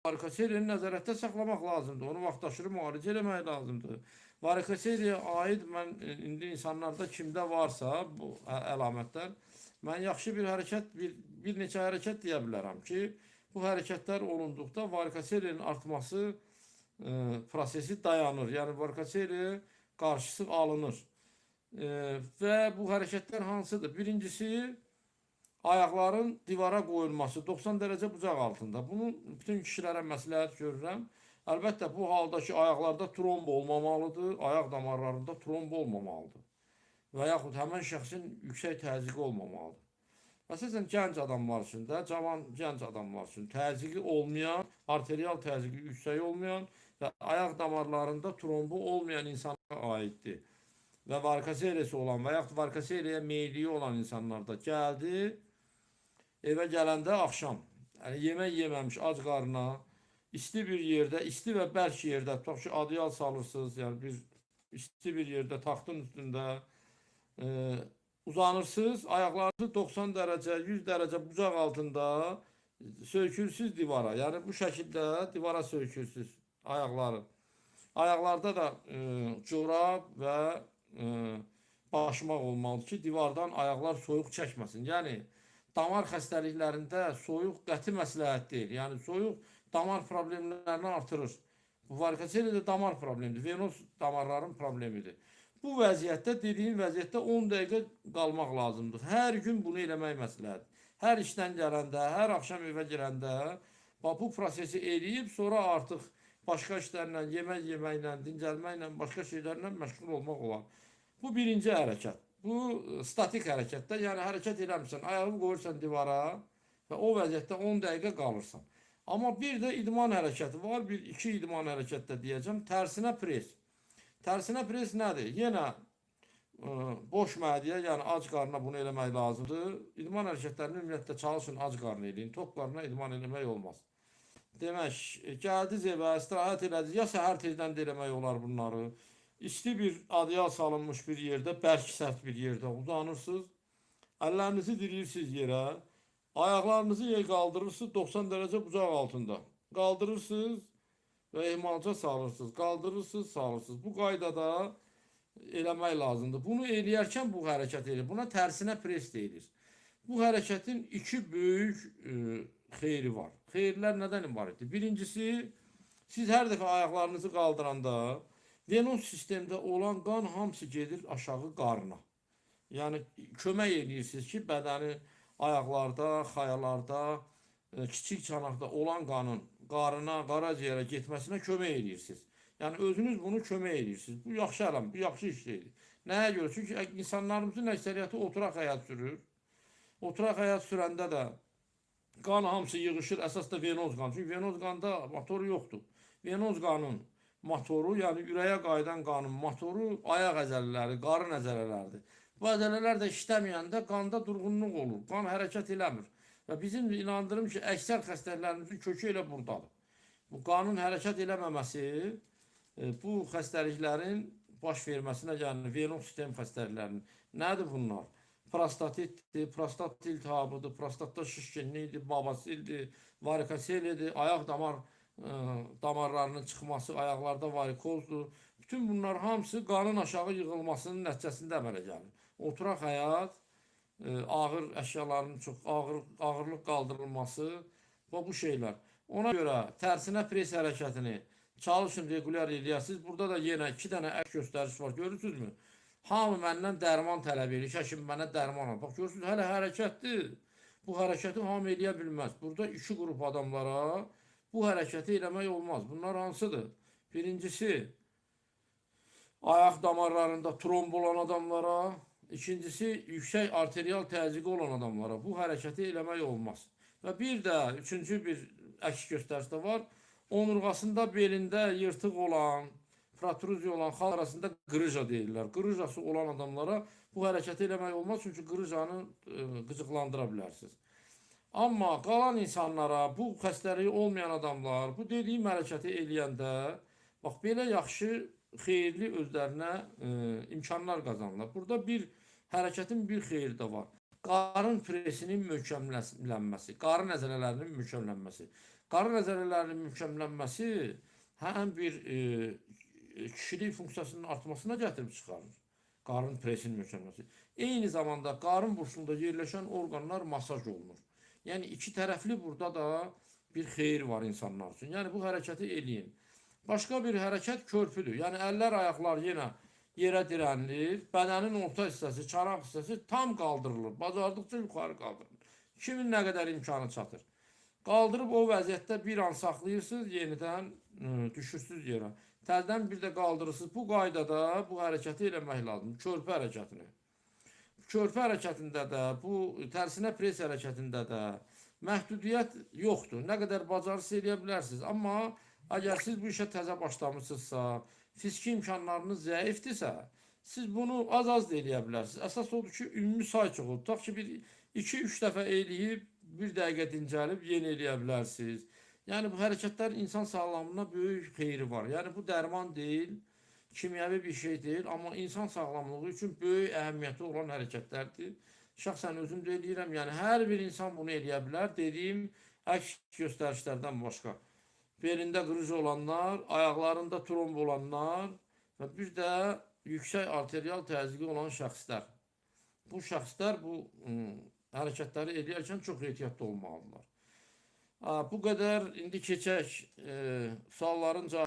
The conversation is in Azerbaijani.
Varikoseliyanı nəzarətdə saxlamaq lazımdır. Onu vaxtaşırı müalicə eləmək lazımdır. Varikoseliyaya aid mən indi insanlarda kimdə varsa bu əlamətlər, mən yaxşı bir hərəkət, bir neçə hərəkət deyə bilərəm ki, bu hərəkətlər olunduqda varikoseliyanın artması prosesi dayanır. Yəni varikoseliya qarşısı alınır. Və bu hərəkətlər hansıdır? Birincisi, ayaqların divara qoyulması 90 dərəcə bucaq altında. Bunu bütün kişilərə məsləhət görürəm. Əlbəttə bu halda ki, ayaqlarda tromb olmamalıdır, ayaq damarlarında tromb olmamalıdır. Və yaxud həmən şəxsin yüksək təzyiqi olmamalıdır. Əsasən gənc adamlar üçün də, cavan gənc adamlar üçün təzyiqi olmayan, arterial təzyiqi yüksək olmayan və ayaq damarlarında trombu olmayan insana aiddir. Və varikoseliyası olan və yaxud varikoseliyaya meyilliyi olan insanlarda gəldi, evə gələndə axşam, yəni yemək yeməmiş ac qarına, isti bir yerdə, isti və bərk yerdə, tutaq ki, adyal salırsınız, yəni bir isti bir yerdə, taxtın üstündə uzanırsınız, ayaqlarınızı 90 dərəcə, 100 dərəcə bucaq altında söykürsüz divara. Yəni bu şəkildə divara söykürsüz ayaqları. Ayaqlarda da corab və başmaq olmalıdır ki, divardan ayaqlar soyuq çəkməsin. Yəni damar xəstəliklərində soyuq qəti məsləhət deyil. Yəni soyuq damar problemlərini artırır. Bu varikoseliya da damar problemidir. Venoz damarların problemidir. Bu vəziyyətdə, dediyim vəziyyətdə 10 dəqiqə qalmaq lazımdır. Hər gün bunu eləmək məsləhətdir. Hər işdən gələndə, hər axşam evə girəndə bu prosesi eləyib, sonra artıq başqa işlərlə, yemək yeməklə, dincəlməklə, başqa şeylərlə məşğul olmaq olar. Bu birinci hərəkət. Bu statik hərəkətdə, yəni hərəkət eləmirsən, ayağını qoyursan divara və o vəziyyətdə 10 dəqiqə qalırsan. Amma bir də idman hərəkəti var, iki idman hərəkətdə deyəcəm, tərsinə pres. Tərsinə pres nədir? Yenə boş mədiyə, yəni ac qarına bunu eləmək lazımdır. İdman hərəkətlərini ümumiyyətlə çalışın, ac qarına eləyin, tok qarına idman eləmək olmaz. Demək, gəldiniz evə, istirahət elədiniz, ya səhər tezdən də eləmək olar bunları. İsti bir adyal salınmış bir yerdə, bərk sərt bir yerdə uzanırsınız. Əllərinizi dirirsiniz yerə. Ayaqlarınızı qaldırırsınız 90 dərəcə bucaq altında. Qaldırırsınız və ehmalca salırsınız. Qaldırırsınız, salırsınız. Bu qaydada eləmək lazımdır. Bunu eləyərkən bu hərəkət edir. Buna tərsinə pres deyilir. Bu hərəkətin iki böyük xeyri var. Xeyirlər nədən ibarətdir? Birincisi, siz hər dəfə ayaqlarınızı qaldıranda venoz sistemdə olan qan hamısı gedir aşağı qarına. Yəni kömək edirsiniz ki, bədəni ayaqlarda, xayalarda, kiçik çanaqda olan qanın qarına, qaraciyərə getməsinə kömək edirsiniz. Yəni özünüz bunu kömək edirsiniz. Bu yaxşı əlam, bu yaxşı iş deyil. Nəyə görə? Çünki insanlarımızın əksəriyyəti oturaq həyat sürür. Oturaq həyat sürəndə də qan hamısı yığışır, əsas da venoz qan. Çünki venoz qanda motoru yoxdur. Venoz qanın motoru, yəni ürəyə qayıdan qanın motoru ayaq əzələləri, qarın əzələləridir. Bu əzələlər də işləməyəndə qanda durğunluq olur, qan hərəkət eləmir. Və bizim inandırım ki, əksər xəstələrimizin kökü elə buradadır. Bu qanın hərəkət eləməməsi bu xəstəliklərin baş verməsinə, yəni venoz sistem xəstəliklərinin. Nədir bunlar? Prostatitdir, prostat iltihabıdır, prostatda şişkinlikdir, babasildir, varikoseliyadır, ayaq damarlarının çıxması, ayaqlarda varikozdur. Bütün bunlar hamısı qanın aşağı yığılmasının nəticəsində əmələ gəlir. Oturaq həyat, ağır əşyaların çox ağırlıq qaldırılması və bu şeylər. Ona görə tərsinə pres hərəkətini çalışın, regular eləyəsiniz. Burada da yenə 2 dənə əks göstəriş var, görürsünüzmü? Hamı məndən dərman tələb edir, həkim mənə dərman al. Bax, görürsünüz, hələ hərəkətdir. Bu hərəkəti hamı eləyə bilməz. Burada 2 qrup adamlara bu hərəkəti eləmək olmaz. Bunlar hansıdır? Birincisi, ayaq damarlarında tromb olan adamlara, ikincisi, yüksək arterial təzyiqi olan adamlara bu hərəkəti eləmək olmaz. Və bir də, üçüncü bir əks göstəriş də var. Onurğasında, belində yırtıq olan, protruziya olan xalq arasında qrıja deyirlər. Qrıjası olan adamlara bu hərəkəti eləmək olmaz, çünki qrıjanı qıcıqlandıra bilərsiniz. Amma qalan insanlara, bu xəstəliyi olmayan adamlar, bu dediyim hərəkəti eləyəndə, bax, belə yaxşı, xeyirli özlərinə imkanlar qazanırlar. Burada bir hərəkətin bir xeyri də var. Qarın presinin möhkəmlənməsi, qarın əzələlərinin möhkəmlənməsi. Qarın əzələlərinin mükəmmələnməsi həm bir kişilik funksiyasının artmasına gətirib çıxarır. Qarın presinin mükəmmelənməsi. Eyni zamanda qarın burcunda yerləşən orqanlar masaj olunur. Yəni iki tərəfli burada da bir xeyir var insanlar üçün. Yəni bu hərəkəti eləyin. Başqa bir hərəkət körpüdür. Yəni əllər, ayaqlar yenə yerə dirənilir. Bədənin orta hissəsi, çaraq hissəsi tam qaldırılır. Bacardıqca yuxarı qaldırılır. Kimin nə qədər imkanı çatır. Qaldırıb o vəziyyətdə bir an saxlayırsınız, yenidən düşürsünüz yerə. Təzədən bir də qaldırırsınız. Bu qaydada bu hərəkəti eləmək lazım. Körpü hərəkətini. Körpü hərəkətində də, bu tərsinə pres hərəkətində də məhdudiyyət yoxdur. Nə qədər bacarırsa eləyə bilərsiniz. Amma əgər siz bu işə təzə başlamısınızsa, fiziki imkanlarınız zəifdirsə, siz bunu az-az da eləyə bilərsiniz. Əsas odur ki, ümumi say çox olur. Tutaq ki, bir 2-3 dəfə eləyib, bir dəqiqə dincəlib, yeni eləyə bilərsiniz. Yəni bu hərəkətlər insan sağlamlığına böyük xeyri var. Yəni bu dərman deyil, kimyəvi bir şey deyil, amma insan sağlamlığı üçün böyük əhəmiyyəti olan hərəkətlərdir. Şəxsən özüm də eləyirəm. Yəni hər bir insan bunu eləyə bilər. Dediyim əks göstərişlərdən başqa. Belində qırıcı olanlar, ayaqlarında tromb olanlar və bir də yüksək arterial təzyiqi olan şəxslər. Bu şəxslər bu hərəkətləri eləyərkən çox ehtiyatlı olmalıdırlar. Bu qədər. İndi keçək sualların cavabı.